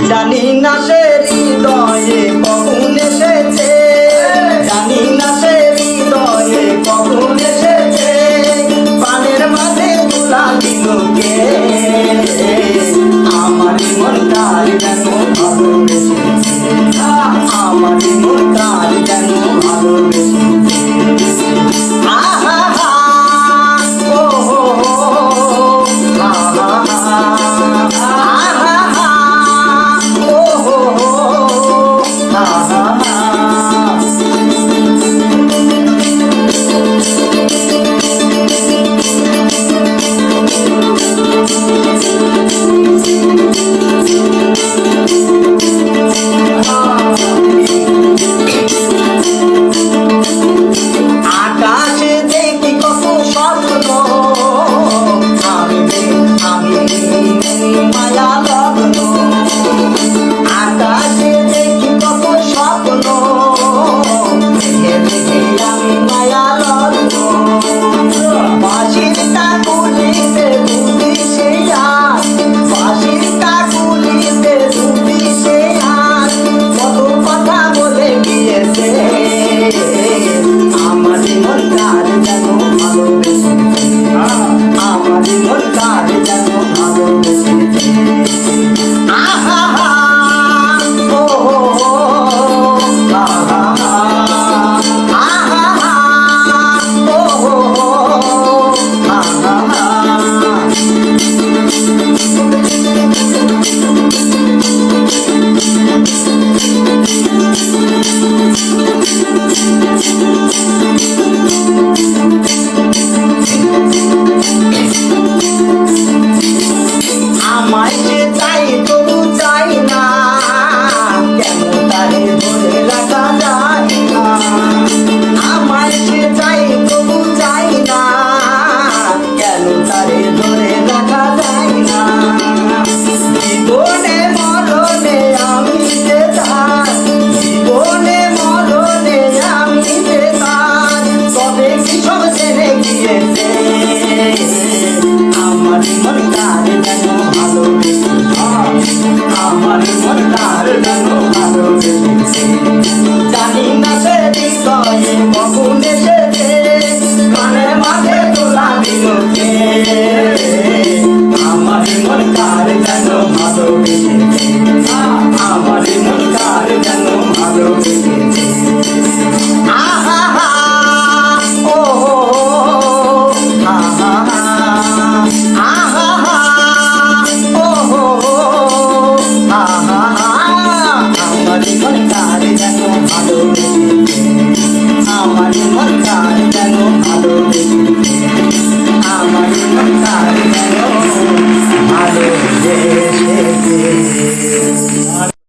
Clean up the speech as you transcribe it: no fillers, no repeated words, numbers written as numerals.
জানি না সে হৃদয়ে কখন এসেছে, জানি না সে হৃদয়ে কখন এসেছে, পানের মাঝে তুলা দিল কে, আমার মন তার যেন ভালোবেসেছে, আমার মন তার যেন ভালোবেসেছে। আহা হা ও হো হো আহা হা আহা হা ও হো হো আহা হা। আকাশে দেখি কত স্বপ্ন, আমি মায়া লগ্ন, আকাশে দেখি কত স্বপ্ন, আমি মায়া লগ্ন, বাঁশির কাকুলিতে দুটি সে আজ, বাঁশির কাকুলিতে দুটি সে আজ, কত কথা বলে গিয়েছে, আমার মন তার যেন ভালোবেসেছে, আমার মন তার যেন ভালোবেসেছে। আহা হা ও হো হো আহা হা আহা হা ও হো হো আহা হা। আমায় যে চাই তবু চাই না, কেন তারে ধরে রাখা যায় না, আমায় যে চাই তবু চাই না, কেন তারে ধরে রাখা যায় না, জীবনে মরণে আমি যে তার, জীবনে মরণে আমি যে তার, তবে কি সব ছেড়ে গিয়েছে, আমার মন তার যেন ভালোবেসেছে, আমার মন তার যেন ভালোবেসেছে, জানি না সে হৃদয়ে কখন এসেছে, কানের মাঝে তোলা দিল কে, আমার মন তার যেন ভালোবেসেছে, আমার মন তার যেন ভালোবেসেছে। আহা হা ও হো আহা হা আহা হা ও হো আহা হা, আমার মন তার যেন ভালোবেসেছে, আমার মন তার যেন ভালোবেসেছে, আমার মন তার যেন ভালোবেসেছে।